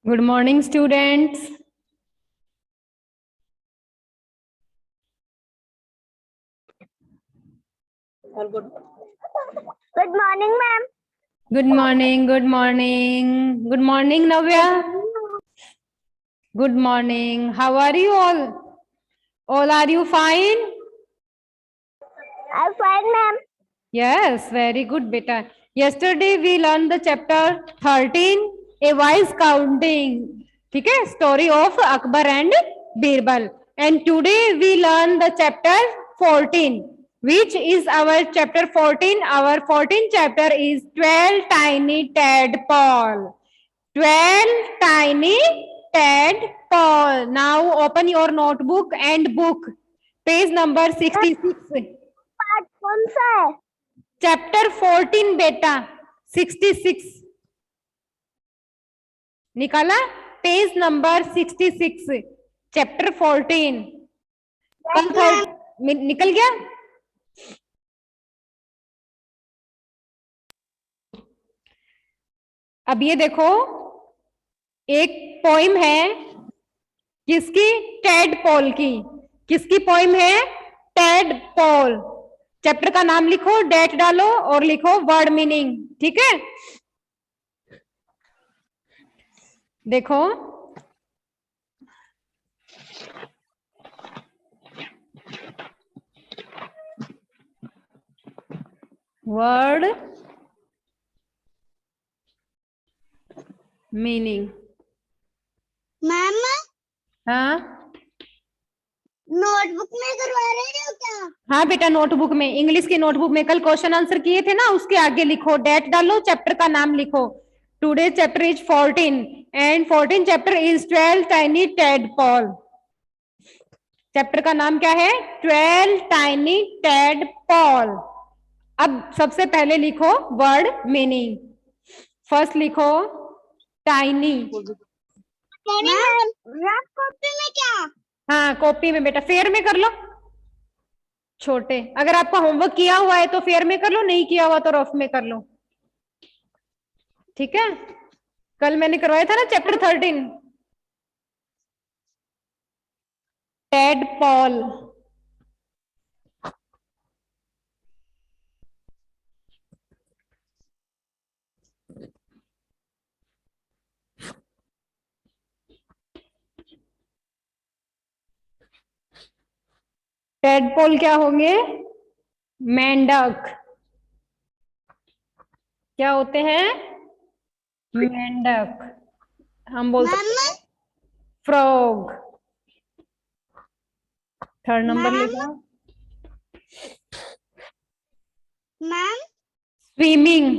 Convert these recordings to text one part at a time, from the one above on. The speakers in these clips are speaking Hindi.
Good morning, students. Good morning, ma'am. Good morning. Good morning. Good morning, Navya. Good morning. How are you all? All are you fine? I'm fine, ma'am. Yes, very good, beta. Yesterday we learned the chapter 13, A Wise Counting. ठीक है, story of Akbar and Birbal. And today we learn the chapter 14, which is our chapter 14. Our 14th chapter is 12 tiny tadpole. 12 tiny tadpole. Now open your notebook and book. Page number 66. Part कौन सा है? चैप्टर 14 बेटा 66 निकाला पेज नंबर 66 चैप्टर 14 कल थर्ड निकल गया। अब ये देखो एक पोइम है किसकी? टेड पॉल की। किसकी पोइम है? Ted Paul. चैप्टर का नाम लिखो, डेट डालो और लिखो वर्ड मीनिंग। ठीक है, देखो वर्ड मीनिंग। मैम हाँ नोटबुक में करवा रहे हो क्या? हाँ बेटा, नोटबुक में, इंग्लिश की नोटबुक में कल क्वेश्चन आंसर किए थे ना, उसके आगे लिखो, डेट डालो, चैप्टर का नाम लिखो। Today chapter is 14 and 14 chapter is 12 tiny tadpole. Chapter का नाम क्या है? 12 टाइनी टैडपॉल। अब सबसे पहले लिखो वर्ड मीनिंग। फर्स्ट लिखो टाइनी। मैम रफ कॉपी में क्या? हाँ कॉपी में बेटा, फेयर में कर लो। छोटे, अगर आपका होमवर्क किया हुआ है तो फेयर में कर लो, नहीं किया हुआ तो रफ में कर लो। ठीक है, कल मैंने करवाया था ना chapter 13 Ted Paul. Ted Paul क्या होंगे? मेंढक। क्या होते हैं? मेंढक। हम बोल सकते हैं फ्रॉग। थर्ड नंबर लिखो ma'am swimming.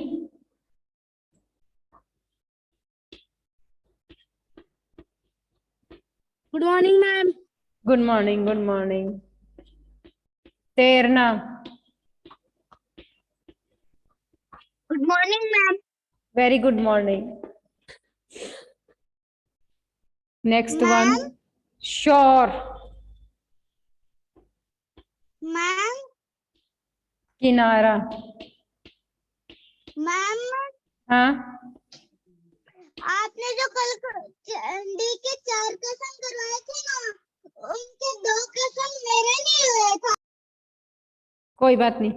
Good morning ma'am. Good morning, good morning. तैरना। Good morning ma'am. Very good morning. Next one shore. Ma'am किनारा। मैम हाँ आपने जो कल चंडी के 4 क्वेश्चन करवाए थे ना, उनके 2 क्वेश्चन मेरे नहीं हुए थे। कोई बात नहीं।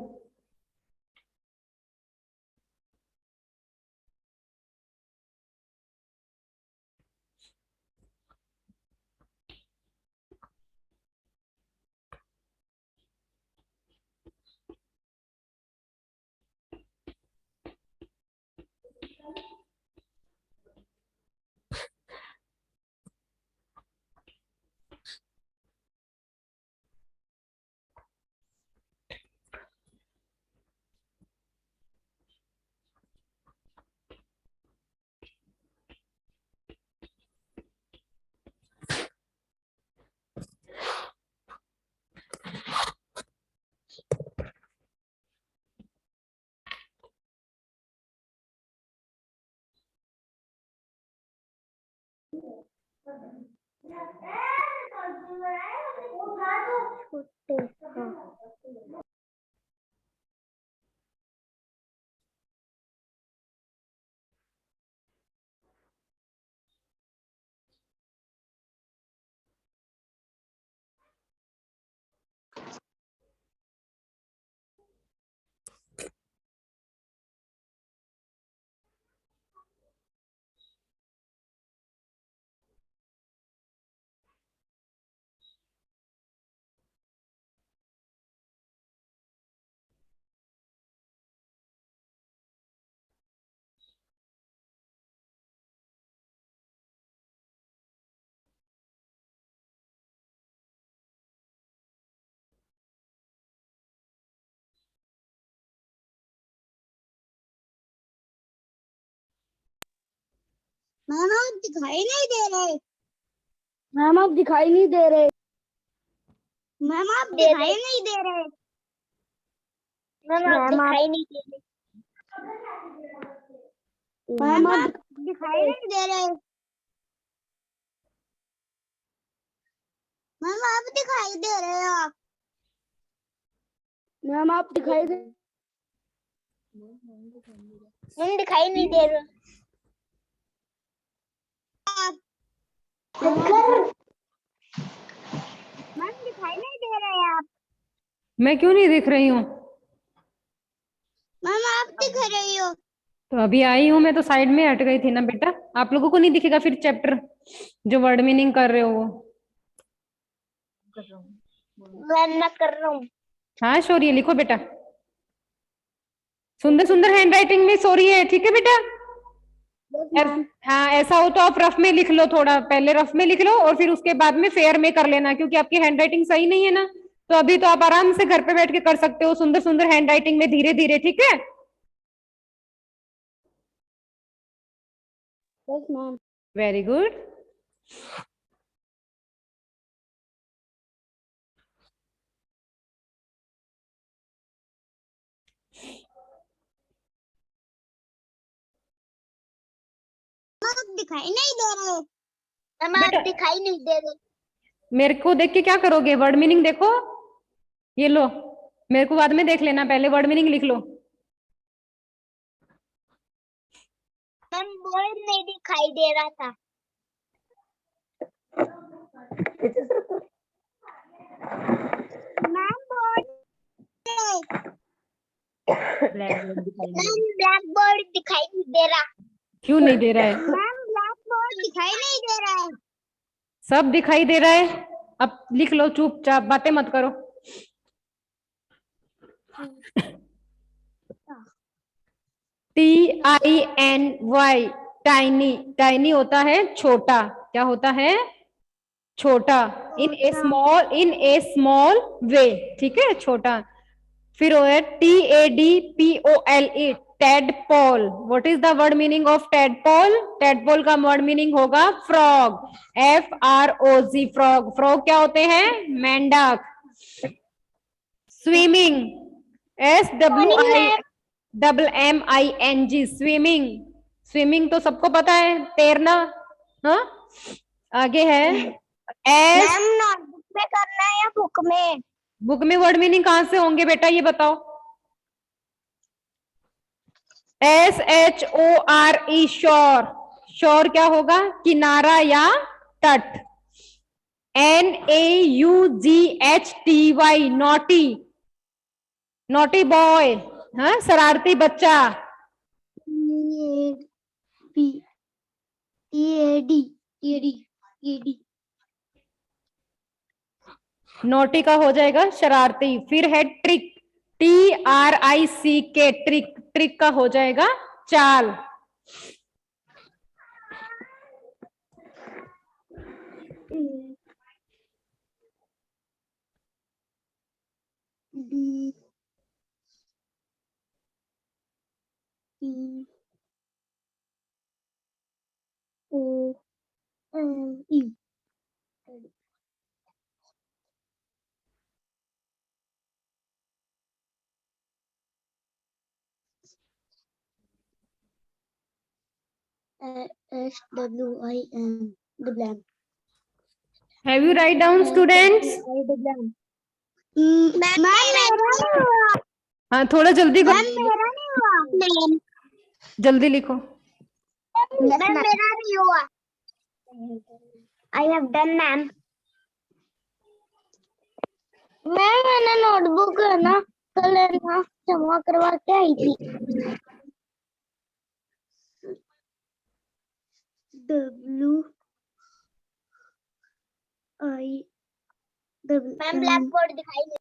मैम आप दिखाई नहीं दे रहे। मैम आप दिखाई नहीं दे रहे। मैम आप दिखाई नहीं दे रहे। मैम आप दिखाई नहीं दे रहे। मैम आप दिखाई नहीं दे रहे। मैम आप दिखाई दे रहे हो। मैम आप दिखाई दे। मैम दिखाई नहीं दे रहे। मैम दिखाई नहीं दे रहे आप। मैं क्यों नहीं दिख रही हूँ? मैम आप दिख रही हो। तो अभी आई हूँ मैं, तो साइड में हट गई थी ना बेटा। आप लोगों को नहीं दिखेगा फिर चैप्टर जो वर्ड मीनिंग कर रहे हो वो? मैं कर रहा हूँ। हाँ शौर्य लिखो बेटा, सुंदर सुंदर हैंडराइटिंग में शौर्य है, ठीक है बेटा? हाँ ऐसा हो तो आप रफ में लिख लो, थोड़ा पहले रफ में लिख लो और फिर उसके बाद में फेयर में कर लेना, क्योंकि आपकी हैंडराइटिंग सही नहीं है ना। तो अभी तो आप आराम से घर पे बैठ के कर सकते हो सुंदर सुंदर हैंडराइटिंग में, धीरे धीरे, ठीक है? Yes ma'am. Very good. आप दिखाई नहीं दे रहे। मैम बेटा आप दिखाई नहीं दे रहे। मेरे को देख के क्या करोगे? वर्ड मीनिंग देखो, ये लो, मेरे को बाद में देख लेना, पहले वर्ड मीनिंग लिख लो। मैम बोर्ड नहीं दिखाई दे रहा था। Ma'am board ma'am black board दिखाई नहीं दे रहा। क्यों नहीं दे रहा है? मैम ब्लैक बोर्ड दिखाई नहीं दे रहा है। सब दिखाई दे रहा है, अब लिख लो, चुपचाप बातें मत करो। TINY, टाइनी, टाइनी होता है छोटा। क्या होता है? छोटा। इन ए स्मॉल वे, ठीक है, छोटा। फिर वो है TADPOLE, tadpole. What is the word meaning of tadpole? Tadpole का वर्ड मीनिंग होगा फ्रॉग, FROG, फ्रॉग। फ्रॉग क्या होते हैं? मेंढक। Swimming, SWIMMING, swimming. स्विमिंग तो सबको पता है, तैरना। हाँ, आगे है एस। मैम नोटबुक में करना है या बुक में? बुक में वर्ड मीनिंग कहाँ से होंगे बेटा, ये बताओ? SHORE, शोर। शोर क्या होगा? किनारा या तट। NAUGHTY, नोटी, नोटी बॉय, हाँ, शरारती बच्चा। नोटी का हो जाएगा शरारती। फिर है ट्रिक, TRICK, ट्रिक। ट्रिक का हो जाएगा चाल। SWIM, the blank. Have you write down students? Ma'am मेरा नहीं हुआ। हाँ थोड़ा जल्दी मैम करो, मेरा नहीं हुआ। जल्दी लिखो। मैम मेरा नहीं हुआ। I have done, ma'am. मैंने नोटबुक है ना कल है ना जमा करवा के आई थी। मैम ब्लैक बोर्ड दिखाई नहीं।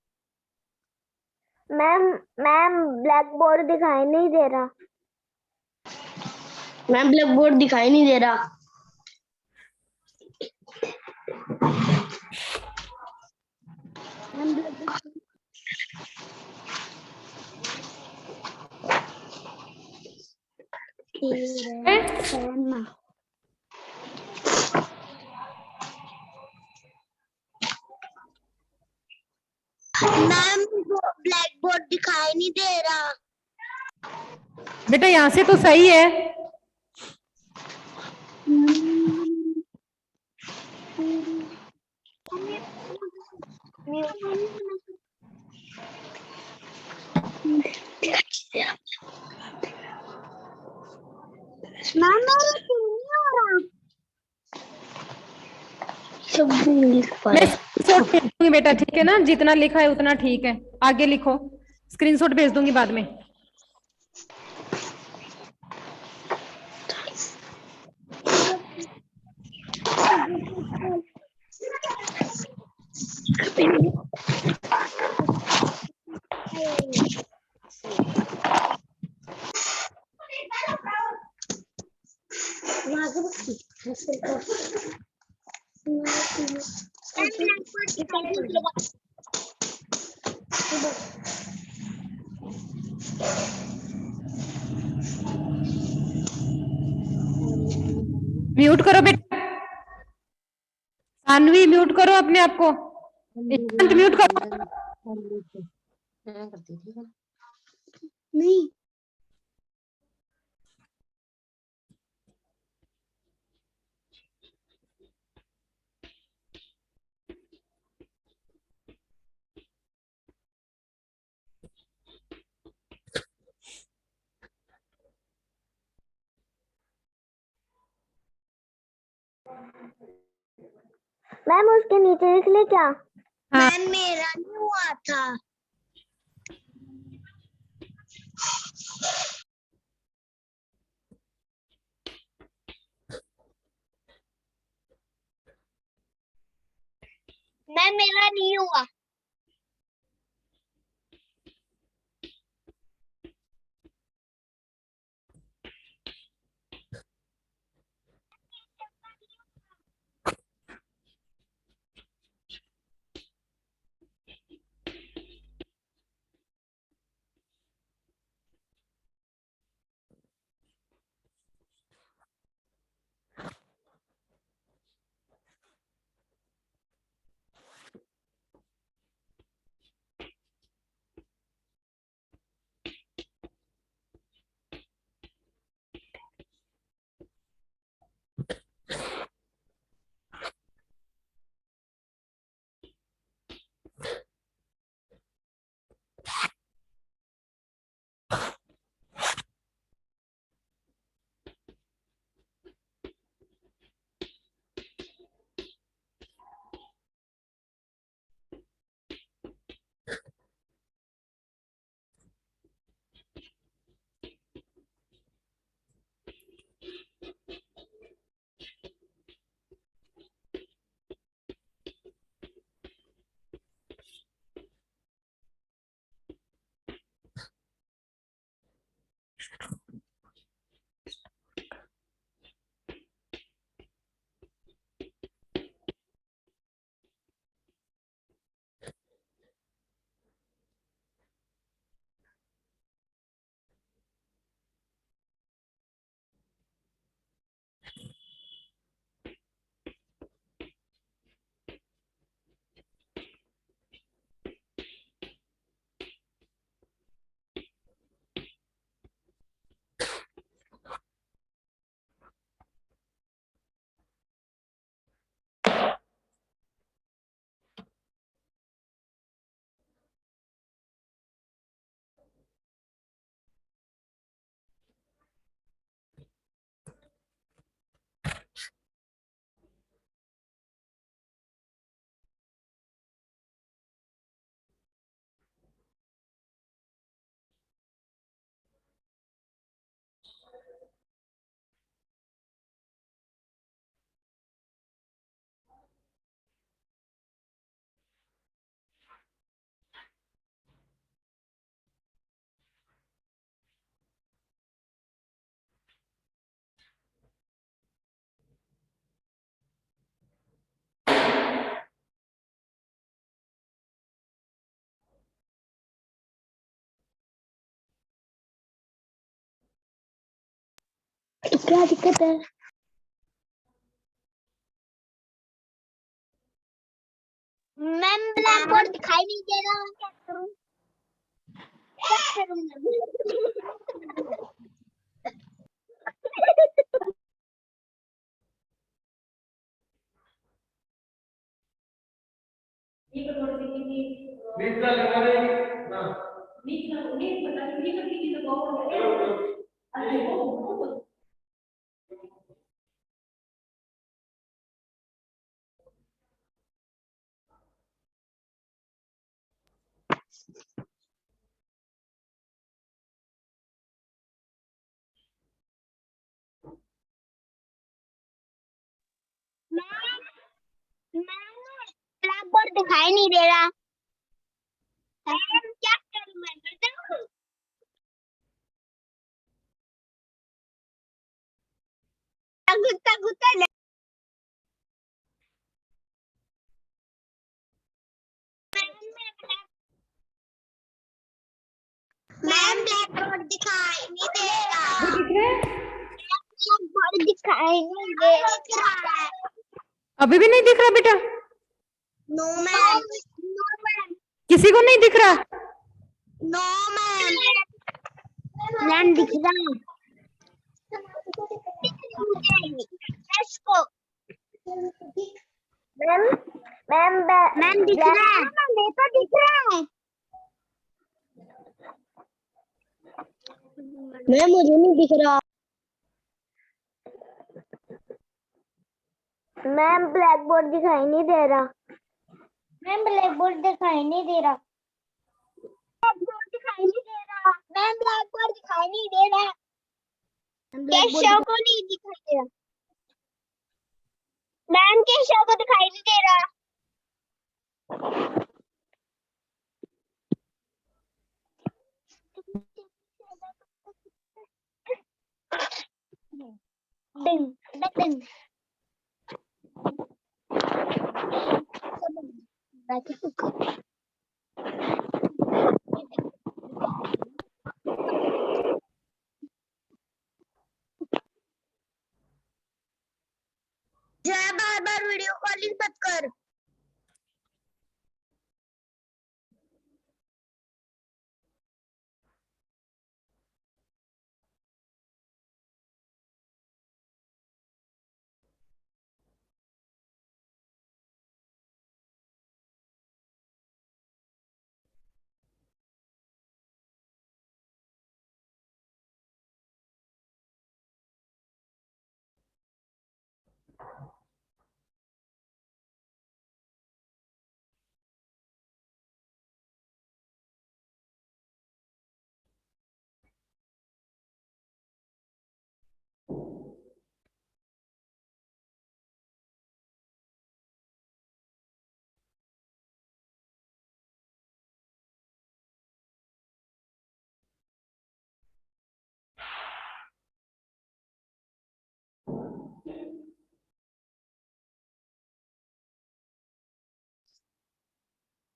मैम ब्लैक बोर्ड दिखाई नहीं दे रहा। मैम ब्लैक बोर्ड दिखाई नहीं दे रहा। बोर्ड दिखाई नहीं दे रहा। बेटा यहाँ से तो सही है। मैम मेरा क्यों नहीं हो रहा? शब्द नहीं लिख पा मैं रहे। स्क्रीनशॉट भेज दूंगी बेटा, ठीक है ना, जितना लिखा है उतना ठीक है, आगे लिखो, स्क्रीनशॉट भेज दूंगी बाद में। म्यूट करो बेटा, सानवी म्यूट करो अपने आप को, ईशांत म्यूट करो। नहीं। मैम उसके नीचे लिख ले क्या? हाँ मैम मेरा नहीं हुआ था। मैम मेरा नहीं हुआ। तो क्या दिक्कत है? मैम ब्लैक बोर्ड दिखाई नहीं दे रहा, क्या करूं? क्या करूंगा? ब्लैक बोर्ड दिखाई नहीं दे रहा। क्या करूं मैं बताओ? Gutta Gutta ma'am black board दिखाई नहीं दे रहा। दिख रहा है? ब्लैक बोर्ड दिखाई नहीं दे रहा। अभी भी नहीं दिख रहा बेटा? नो मैम, नो मैम, किसी को नहीं दिख रहा? No ma'am. मैम दिख रहा है। इसको मैम मैम मैम दिख रहा है। मेरे को दिख रहा है। मैम मुझे नहीं दिख रहा। मैम ब्लैक बोर्ड दिखाई नहीं दे रहा। मैम ब्लैक बोर्ड दिखाई नहीं दे रहा। ब्लैक बोर्ड दिखाई नहीं दे रहा। मैम ब्लैक बोर्ड दिखाई नहीं दे रहा। केशव को नहीं दिखाई दे रहा। मैम केशव को दिखाई नहीं दे रहा। डिंग डिंग जय बार बार वीडियो कॉलिंग मत कर।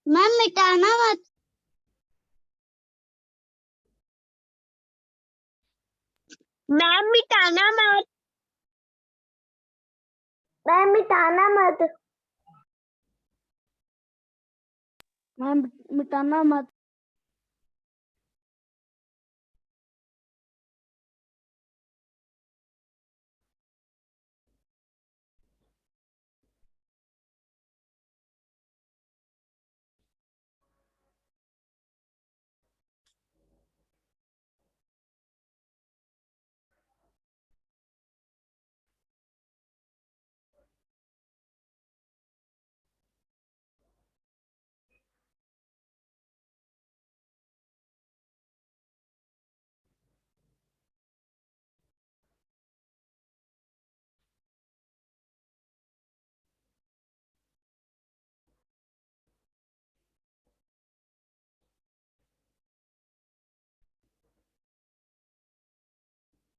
मैम मिटाना मत। मैम मिटाना मत। मैम मिटाना मत। मैम मिटाना मत।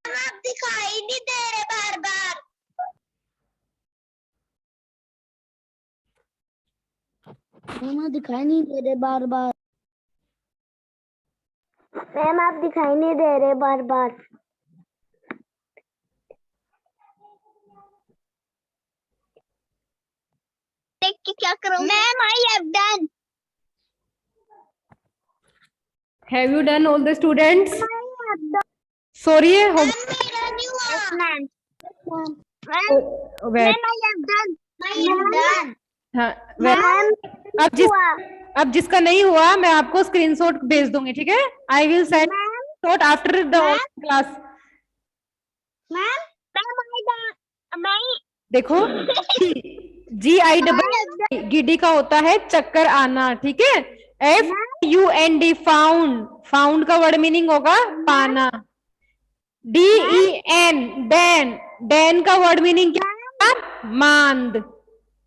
आप दिखाई नहीं दे रहे बार बार। मैम दिखाई नहीं दे रहे बार बार। मैम आप दिखाई नहीं दे रहे बार बार। देख के क्या करूं? Ma'am I have done. Have you done all the students? सोरिए हो Yes, ma'am. Way- I have done. I have done. हाँ, अब जिसका नहीं हुआ मैं आपको स्क्रीनशॉट भेज दूंगी, ठीक है? I will send shot after the class. Ma'am, देखो GID गिडी का होता है चक्कर आना, ठीक है? FUND फाउंड, फाउंड का वर्ड मीनिंग होगा पाना। DEN डैन, डैन का वर्ड मीनिंग क्या होगा? मांद,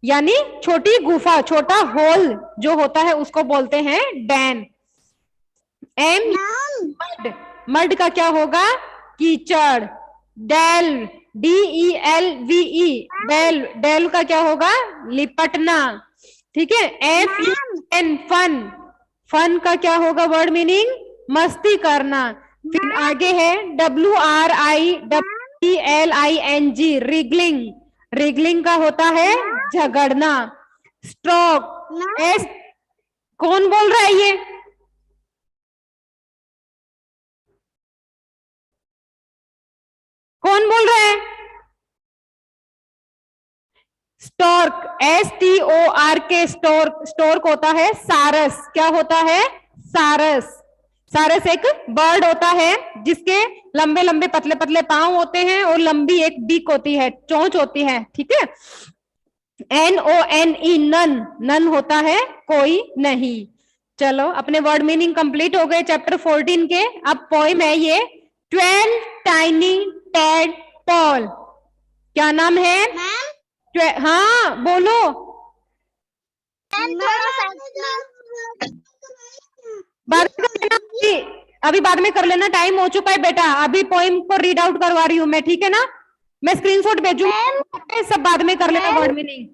यानी छोटी गुफा, छोटा होल जो होता है उसको बोलते हैं डैन। मड, मड का क्या होगा? कीचड़। डेल, DELVE डेल, डेल का क्या होगा? लिपटना, ठीक है? FUN फन, फन का क्या होगा वर्ड मीनिंग? मस्ती करना। फिर आगे है WRIGLING रिगलिंग, रिगलिंग का होता है झगड़ना। स्ट्रोक, एस, कौन बोल रहा है ये? कौन बोल रहा है? स्टॉर्क, STORK, स्टॉर्क, स्टॉर्क होता है सारस। क्या होता है? सारस। सारस एक बर्ड होता है जिसके लंबे लंबे पतले पतले पांव होते हैं और लंबी एक बीक होती है, चोंच होती है, ठीक है? NONE नन, नन होता है कोई नहीं। चलो अपने वर्ड मीनिंग कंप्लीट हो गए चैप्टर 14 के। अब पोइम है ये 12 टाइनी टैडपोल। क्या नाम है? हाँ बोलो। बाद में कर लेना, अभी बाद में कर लेना, टाइम हो चुका है बेटा। अभी पोइम को रीड आउट करवा रही हूँ मैं, ठीक है ना? मैं स्क्रीनशॉट भेजूंगी, सब बाद में कर लेना वर्ड मीनिंग।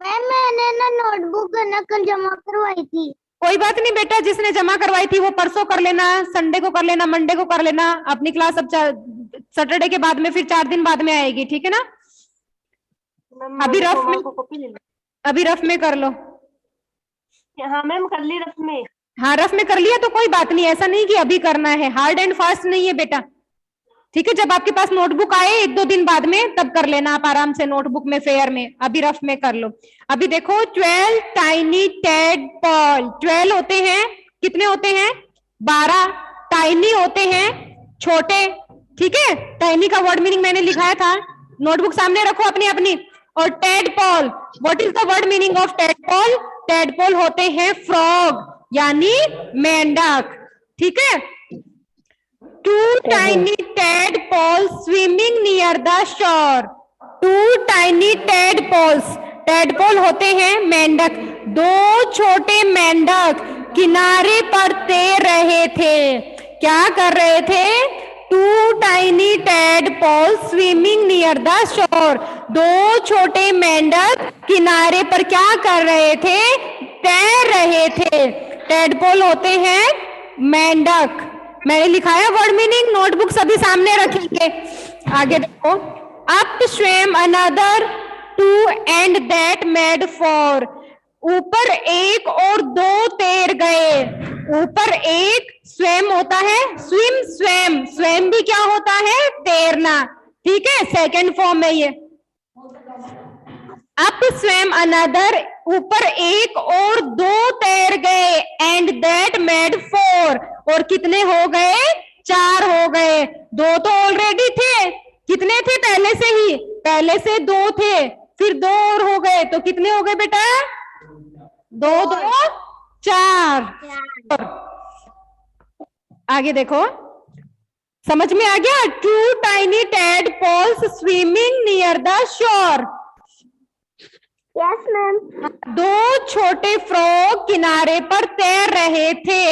मैम मैंने ना नोटबुक ना कल जमा करवाई थी। कोई बात नहीं बेटा, जिसने जमा करवाई थी वो परसों कर लेना, संडे को कर लेना, मंडे को कर लेना। अपनी क्लास अब सैटरडे के बाद में फिर 4 दिन बाद में आएगी, ठीक है ना? अभी रफ में, अभी रफ में कर लो। हाँ मैम कर ली रफ में। हाँ रफ में कर लिया तो कोई बात नहीं, ऐसा नहीं कि अभी करना है, हार्ड एंड फास्ट नहीं है बेटा, ठीक है? जब आपके पास नोटबुक आए 1-2 दिन बाद में तब कर लेना आप आराम से नोटबुक में, फेयर में। अभी रफ में कर लो। अभी देखो 12 टाइनी टैडपोल, 12 होते हैं, कितने होते हैं? 12। टाइनी होते हैं छोटे, ठीक है? टाइनी का वर्ड मीनिंग मैंने लिखाया था, नोटबुक सामने रखो अपनी अपनी। और tadpole, what is the word meaning of tadpole? Tadpole होते हैं फ्रॉग, यानी मेंढक, ठीक है? 2 tiny tadpoles swimming near the shore. 2 tiny tadpoles, tadpole होते हैं मेंढक। 2 छोटे मेंढक किनारे पर तैर रहे थे। क्या कर रहे थे? 2 tiny tadpoles swimming near the shore. 2 छोटे मेंढक किनारे पर क्या कर रहे थे? तैर रहे थे। टैडपोल होते हैं मेंढक। मैंने लिखाया वर्ड मीनिंग, नोटबुक सभी सामने रखेंगे। आगे देखो, up swum another 2 and that made 4। ऊपर एक और 2 तैर गए। ऊपर एक, स्वैम होता है स्विम, स्वैम, स्वैम भी क्या होता है? तैरना, ठीक है? सेकंड फॉर्म है ये। अप स्वैम अनदर, ऊपर एक और 2 तैर गए। एंड दैट मेड 4, और कितने हो गए? 4 हो गए। 2 तो ऑलरेडी थे, कितने थे पहले से ही? पहले से 2 थे, फिर 2 और हो गए, तो कितने हो गए बेटा? 2 2 4। आगे देखो, समझ में आ गया? 2 tiny tadpoles swimming near the shore. Yes ma'am. 2 छोटे फ्रॉग किनारे पर तैर रहे थे,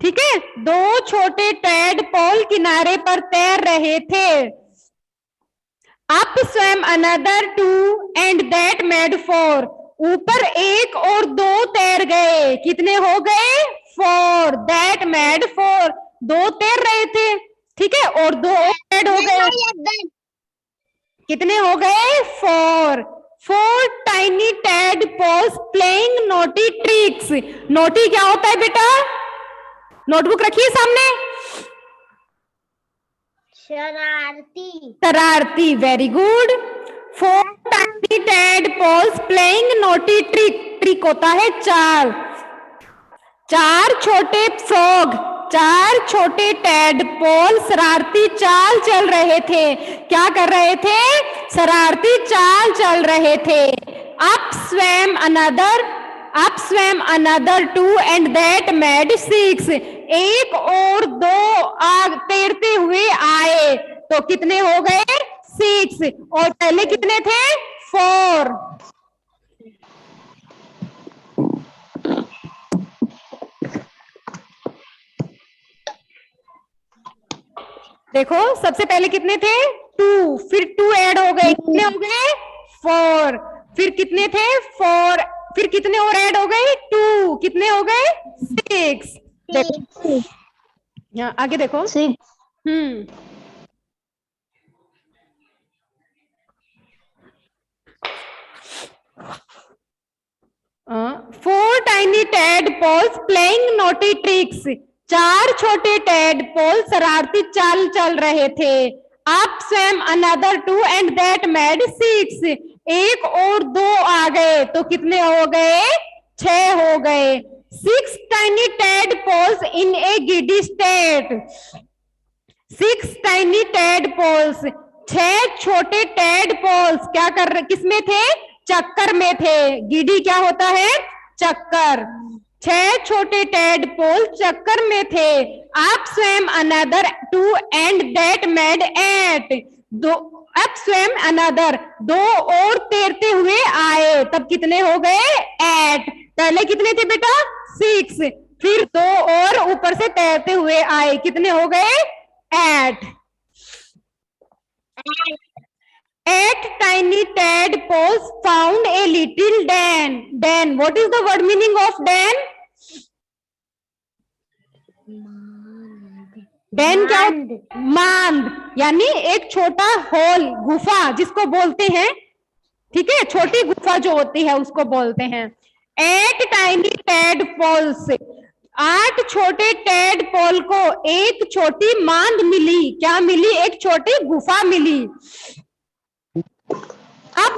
ठीक है? 2 छोटे टैडपोल किनारे पर तैर रहे थे। Up swum another 2 and that made 4। ऊपर एक और 2 तैर गए, कितने हो गए? 4। दैट मेड 4, 2 तैर रहे थे, ठीक है? और 2 ऐड हो गए, कितने हो गए? 4। 4 tiny tadpoles playing naughty tricks. Naughty क्या होता है बेटा? नोटबुक रखिए सामने। शरारती। शरारती, very good. 4 tiny tadpoles playing naughty trick, trick होता है चाल। 4 छोटे फ्रॉग, 4 छोटे टैडपोल शरारती चाल चल रहे थे। क्या कर रहे थे? शरारती चाल चल रहे थे। Up swam another 2 and that made 6, एक और दो आग तैरते हुए आए तो कितने हो गए? 6, और पहले कितने थे? 4। देखो सबसे पहले कितने थे? 2, फिर 2 ऐड हो गए, कितने हो गए? 4, फिर कितने थे? 4, फिर कितने और ऐड हो गए? 2, कितने हो गए? 6। देखो यहाँ आगे देखो। 6 4 tiny tadpoles playing naughty tricks, 4 छोटे टैडपोल शरारती चाल चल रहे थे। Up swam another 2 and that made 6, एक और दो आ गए तो कितने हो गए? 6 हो गए। 6 tiny tadpoles in a giddy state, 6 tiny tadpoles, 6 छोटे टैडपोल्स क्या कर रहे? किसमें थे? चक्कर में थे। गिडी क्या होता है? चक्कर। 6 छोटे टैडपोल चक्कर में थे। Up swam another 2 and that made 8, up swam another, 2 और तैरते हुए आए तब कितने हो गए? 8। पहले कितने थे बेटा? 6, फिर 2 और ऊपर से तैरते हुए आए, कितने हो गए? 8। 8 tiny tadpoles found a little den. Den, what is the word meaning of den? Den क्या? मांद, यानी एक छोटा होल, गुफा जिसको बोलते हैं, ठीक है, छोटी गुफा जो होती है उसको बोलते हैं। 8 tiny tadpoles, 8 छोटे टैडपोल को एक छोटी मांद मिली। क्या मिली? एक छोटी गुफा मिली। Up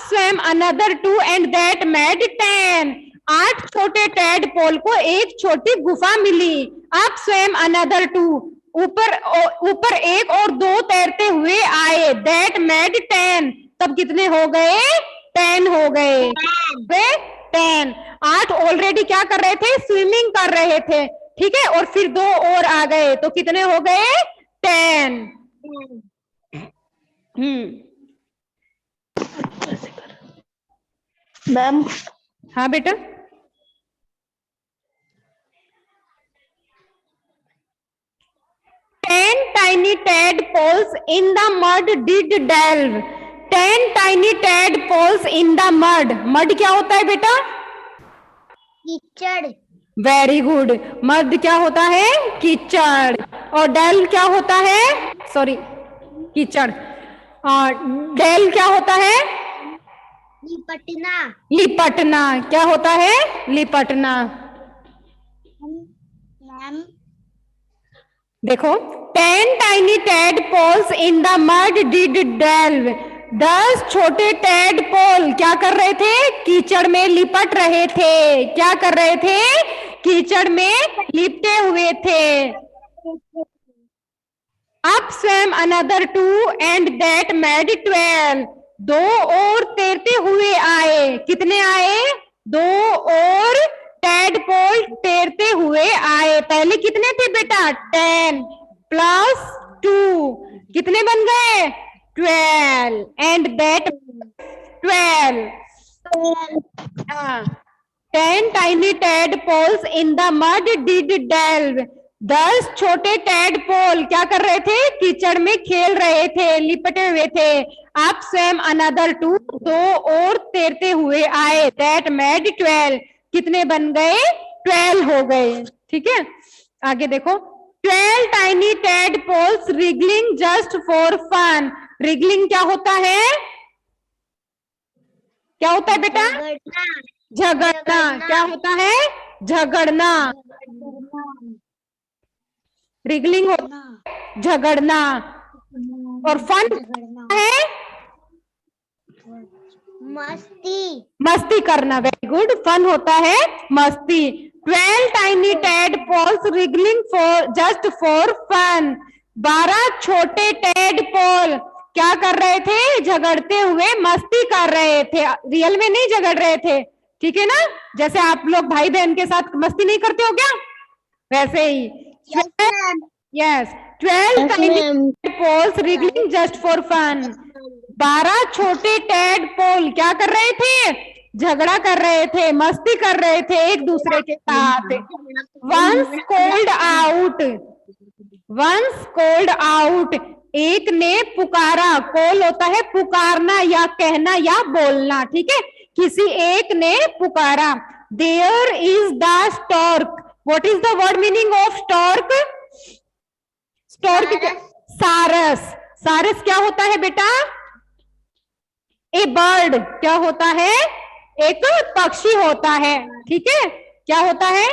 swam another 2 and that made 10, 8 छोटे टैडपोल को एक छोटी गुफा मिली। Up swam another 2, ऊपर एक और दो तैरते हुए आए, that made 10, तब कितने हो गए? 10 हो गए। 10, 8 ऑलरेडी क्या कर रहे थे? स्विमिंग कर रहे थे, ठीक है, और फिर 2 और आ गए तो कितने हो गए? 10। मैम। हाँ बेटा। Ten tiny tadpoles in the mud did delve. 10 tiny tadpoles in the mud. Mud क्या होता है बेटा? कीचड़। Very good. मड क्या होता है? कीचड़। और डेल क्या होता है? सॉरी, कीचड़। और डेल क्या होता है? लिपटना। लिपटना। क्या होता है? लिपटना। मैम देखो, 10 tiny tadpoles in the mud did delve. 10 छोटे टैडपोल क्या कर रहे थे? कीचड़ में लिपट रहे थे। क्या कर रहे थे? कीचड़ में लिपटे हुए थे। Up swam another 2 and that made 12. 2 और तैरते हुए आए, कितने आए? 2 और टैडपोल तैरते हुए आए। पहले कितने थे बेटा? 10 प्लस 2 कितने बन गए? 12 and that 12. 10 tiny tadpoles in the mud did delve. 10 छोटे टैडपोल क्या कर रहे थे? कीचड़ में खेल रहे थे, लिपटे हुए थे। Up swam another 2, 2 और तैरते हुए आए, that made 12. कितने बन गए? 12 हो गए, ठीक है। आगे देखो, 12 tiny tadpoles wriggling just for fun. Wriggling क्या होता है? क्या होता है बेटा? झगड़ना। क्या होता है? झगड़ना, रिगलिंग होता है झगड़ना, और फन है मस्ती। मस्ती करना। वेरी गुड, फन होता है मस्ती। 12 tiny tadpoles wriggling for just for fun. 12 छोटे टेडपोल क्या कर रहे थे? झगड़ते हुए मस्ती कर रहे थे, रियल में नहीं झगड़ रहे थे, ठीक है ना? जैसे आप लोग भाई बहन के साथ मस्ती नहीं करते हो क्या, वैसे ही। Yes, 12 tiny tadpoles wriggling just for fun. 12 छोटे टेडपोल क्या कर रहे थे? झगड़ा कर रहे थे, मस्ती कर रहे थे एक दूसरे के साथ। Once called out, once called out, एक ने पुकारा। कॉल होता है पुकारना या कहना या बोलना, ठीक है? किसी एक ने पुकारा। There is the stork. What is the word meaning of stork? Stork सारस। सारस क्या होता है बेटा? A bird. क्या होता है? एक पक्षी होता है, ठीक है? क्या होता है?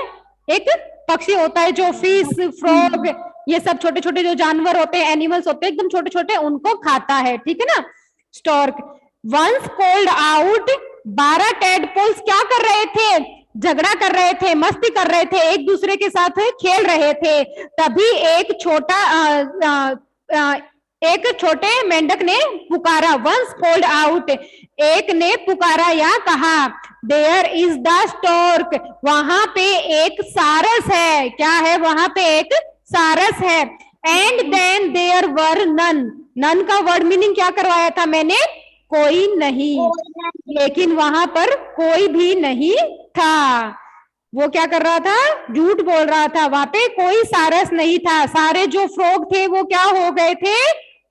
एक पक्षी होता है जो फिश, फ्रॉग, ये सब छोटे छोटे जो जानवर होते हैं, एनिमल्स होते हैं एकदम छोटे छोटे, उनको खाता है, ठीक है ना? Stork. Once called out, 12 tadpoles क्या कर रहे थे? झगड़ा कर रहे थे, मस्ती कर रहे थे, एक दूसरे के साथ खेल रहे थे। तभी एक छोटे मेंढक ने पुकारा। वंस कॉल्ड आउट, एक ने पुकारा या कहा। देयर इज द स्टॉर्क, वहां पे एक सारस है। क्या है? वहां पे एक सारस है। And then there were none. None का वर्ड मीनिंग क्या करवाया था मैंने? कोई नहीं। लेकिन वहां पर कोई भी नहीं था। वो क्या कर रहा था? झूठ बोल रहा था। वहां पे कोई सारस नहीं था। सारे जो फ्रॉग थे वो क्या हो गए थे?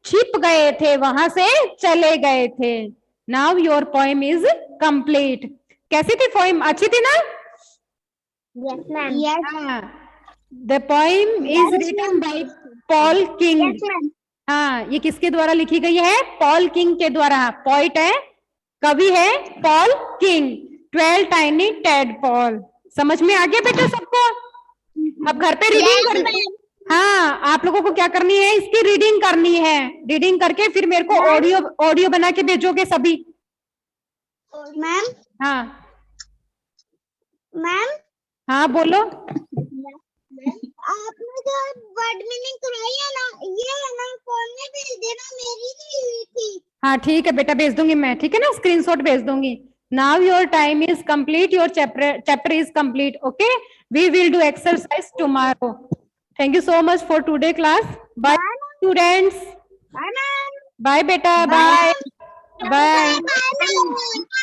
छिप गए थे, वहां से चले गए थे। Now your poem is complete. कैसी थी पोएम? अच्छी थी ना? Yes ma'am. Yes the poem is written by Paul King. Ma'am. हाँ, ये किसके द्वारा लिखी गई है? पॉल किंग के द्वारा। पोइट है, कवि है पॉल किंग। 12 tiny tadpole. समझ में आ गया बेटा सबको? अब घर पे रीडिंग करनी। हाँ, आप लोगों को क्या करनी है? इसकी रीडिंग करनी है। रीडिंग करके फिर मेरे को ऑडियो बना के भेजोगे सभी। मैम। हाँ मैम, हाँ बोलो। आपने जो वर्ड मीनिंग कराई है ना, ये है ना, फोन में भेज देना, मेरी नहीं हुई थी। हाँ ठीक है बेटा, भेज दूंगी मैं, ठीक है ना? स्क्रीनशॉट भेज दूंगी। Now your time is complete, your chapter is complete. Okay, we will do exercise tomorrow. Thank you so much for today class. Bye students. Bye ma'am. Bye beta. Bye. Bye. Bye ma'am.